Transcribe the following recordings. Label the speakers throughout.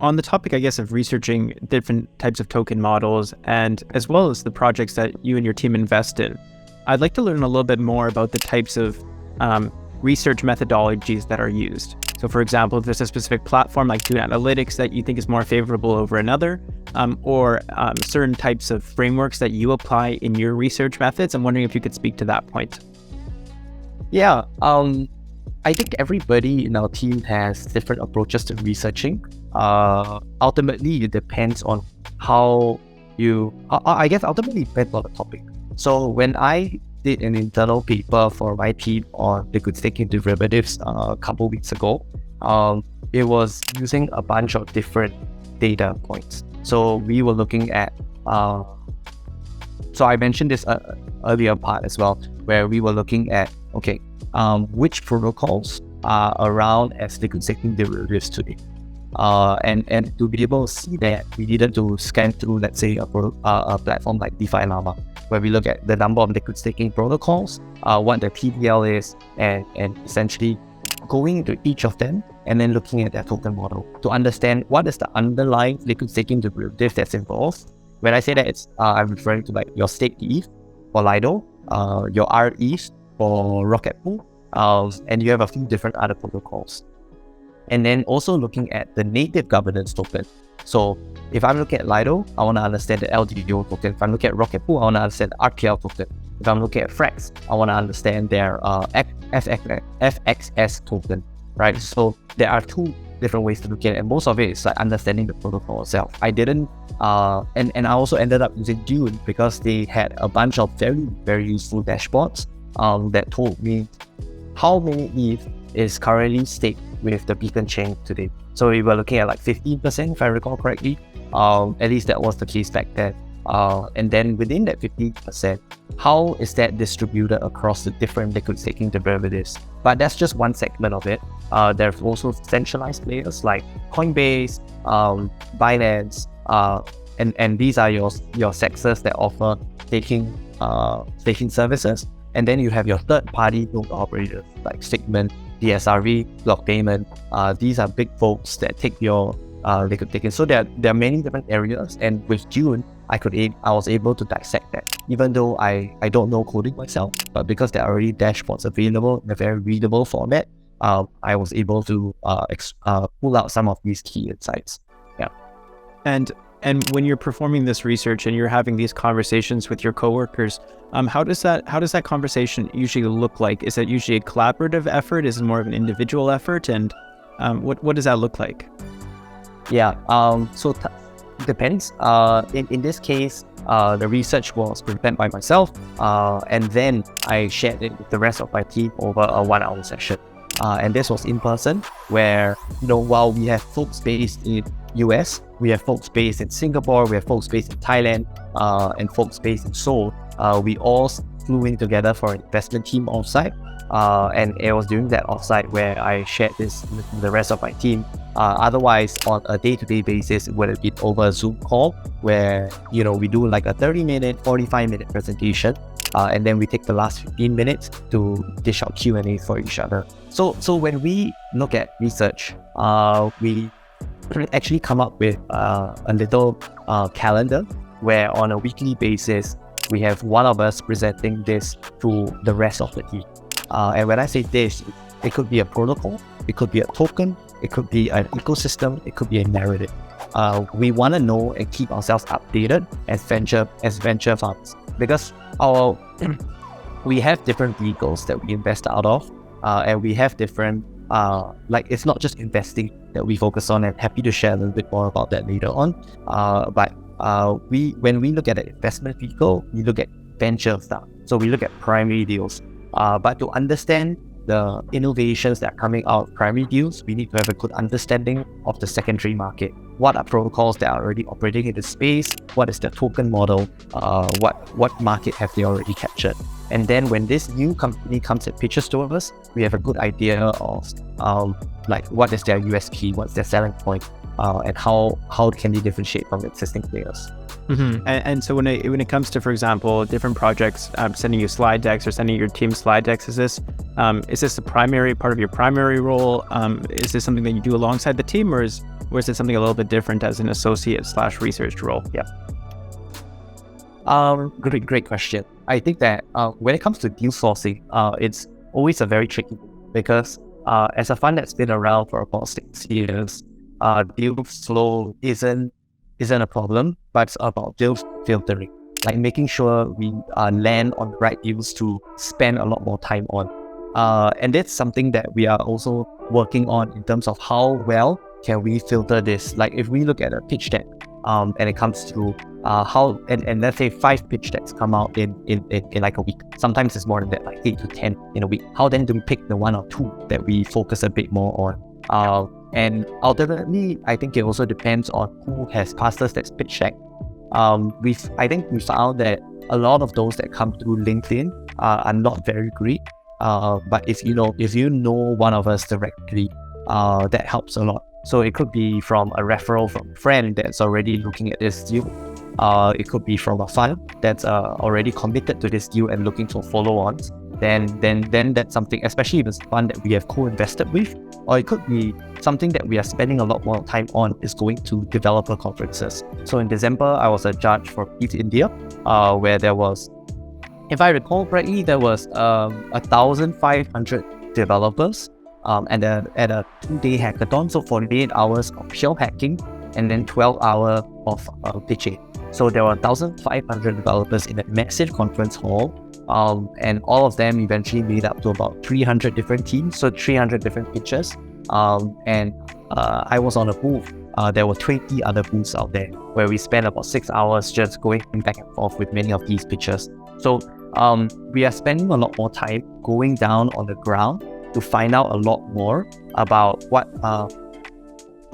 Speaker 1: on the topic, I guess, of researching different types of token models and as well as the projects that you and your team invest in, I'd like to learn a little bit more about the types of research methodologies that are used. So for example, if there's a specific platform like Dune Analytics that you think is more favorable over another, or certain types of frameworks that you apply in your research methods, I'm wondering if you could speak to that point.
Speaker 2: Yeah, I think everybody in our team has different approaches to researching. Ultimately, it depends on how you, I guess ultimately depends on the topic. So when I did an internal paper for my team on liquid staking derivatives a couple weeks ago, it was using a bunch of different data points. So we were looking at, so I mentioned this earlier part as well, where we were looking at, okay, which protocols are around as liquid staking derivatives today. And to be able to see that, we needed to scan through, let's say, a platform like DeFi Llama, where we look at the number of liquid staking protocols, what the TVL is, and essentially going into each of them and then looking at their token model to understand what is the underlying liquid staking derivative that's involved. When I say that, it's I'm referring to like your staked ETH for Lido, your RETH for Rocket Pool, and you have a few different other protocols. And then also looking at the native governance token. So if I'm looking at Lido, I want to understand the LDO token. If I'm looking at Rocket Pool, I want to understand the RPL token. If I'm looking at Frax, I want to understand their FXS token, right? So there are two different ways to look at it, and most of it is like understanding the protocol itself. I didn't, and I also ended up using Dune because they had a bunch of very, very useful dashboards that told me how many ETH is currently staked with the Beacon chain today. So we were looking at like 15%, if I recall correctly. At least that was the case back then. And then within that 15%, how is that distributed across the different liquid staking derivatives? But that's just one segment of it. There's also centralized players like Coinbase, Binance, and these are your sectors that offer staking services. And then you have your third-party node operators like Sigmund, DSRV, Block Payment. These are big folks that take your liquid staking. So there are many different areas, and with Dune, I was able to dissect that. Even though I don't know coding myself, but because there are already dashboards available in a very readable format, I was able to pull out some of these key insights. Yeah.
Speaker 1: And when you're performing this research and you're having these conversations with your coworkers, how does that conversation usually look like? Is it usually a collaborative effort? Is it more of an individual effort? And what does that look like?
Speaker 2: Yeah. So depends. In this case, the research was prepared by myself, and then I shared it with the rest of my team over a 1-hour session. And this was in person, where while we have folks based in US, we have folks based in Singapore, we have folks based in Thailand, and folks based in Seoul. We all flew in together for an investment team offsite, and it was during that offsite where I shared this with the rest of my team. Otherwise, on a day-to-day basis, it would have been over a Zoom call where we do like a 30-minute, 45-minute presentation, and then we take the last 15 minutes to dish out Q&A for each other. So when we look at research, we actually come up with a little calendar where on a weekly basis, we have one of us presenting this to the rest of the team. And when I say this, it could be a protocol, it could be a token, it could be an ecosystem, it could be a narrative. We want to know and keep ourselves updated as venture funds, because we have different vehicles that we invest out of, and we have different it's not just investing that we focus on, and happy to share a little bit more about that later on. But when we look at an investment vehicle, we look at venture stuff. So we look at primary deals. But to understand the innovations that are coming out of primary deals, we need to have a good understanding of the secondary market. What are protocols that are already operating in the space? What is the token model? What market have they already captured? And then when this new company comes and pitches to us, we have a good idea of what is their USP, what's their selling point, and how can they differentiate from existing players.
Speaker 1: Mm-hmm. And so when it comes to, for example, different projects, sending you slide decks or sending your team slide decks, is this a primary part of your primary role? Is this something that you do alongside the team, or or is it something a little bit different as an associate/research role?
Speaker 2: Yeah. Great question. I think that when it comes to deal sourcing, it's always a very tricky thing because as a fund that's been around for about 6 years, deal flow isn't a problem, but it's about deal filtering, like making sure we land on the right deals to spend a lot more time on. And that's something that we are also working on in terms of how well can we filter this. Like if we look at a pitch deck, and it comes to and let's say 5 pitch decks come out in like a week. Sometimes it's more than that, like 8 to 10 in a week. How then do we pick the 1 or 2 that we focus a bit more on? And ultimately, I think it also depends on who has passed us that pitch deck. I think we found that a lot of those that come through LinkedIn are not very great. But if you know one of us directly, that helps a lot. So it could be from a referral from a friend that's already looking at this deal. It could be from a fund that's already committed to this deal and looking for follow-ons. Then that's something, especially if it's a fund that we have co-invested with, or it could be something that we are spending a lot more time on is going to developer conferences. So in December, I was a judge for East India, where there was, if I recall correctly, there was 1,500 developers at a 2-day hackathon, so 48 hours of pure hacking and then 12 hours of pitching. So there were 1,500 developers in a massive conference hall, and all of them eventually made up to about 300 different teams, so 300 different pitches. And I was on a booth. There were 20 other booths out there where we spent about 6 hours just going back and forth with many of these pitches. So we are spending a lot more time going down on the ground to find out a lot more about what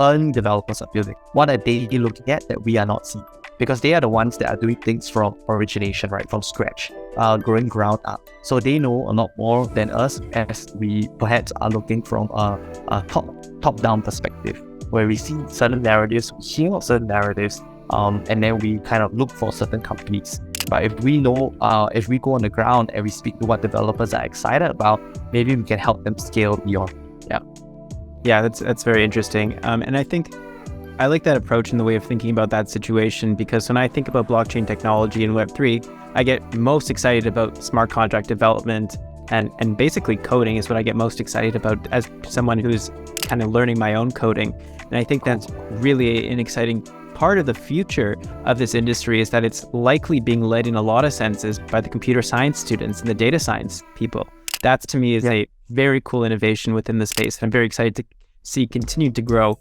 Speaker 2: early developers are building. What are they looking at that we are not seeing? Because they are the ones that are doing things from origination, right, from scratch, growing ground up. So they know a lot more than us, as we perhaps are looking from a top-down perspective, where we see certain narratives, we hear certain narratives, and then we kind of look for certain companies. But if we know, if we go on the ground and we speak to what developers are excited about, maybe we can help them scale beyond.
Speaker 1: Yeah, that's very interesting. And I think I like that approach in the way of thinking about that situation, because when I think about blockchain technology and Web3, I get most excited about smart contract development and basically coding is what I get most excited about as someone who's kind of learning my own coding. And I think that's really an exciting part of the future of this industry, is that it's likely being led in a lot of senses by the computer science students and the data science people. That to me is a very cool innovation within the space. I'm very excited to see continue to grow.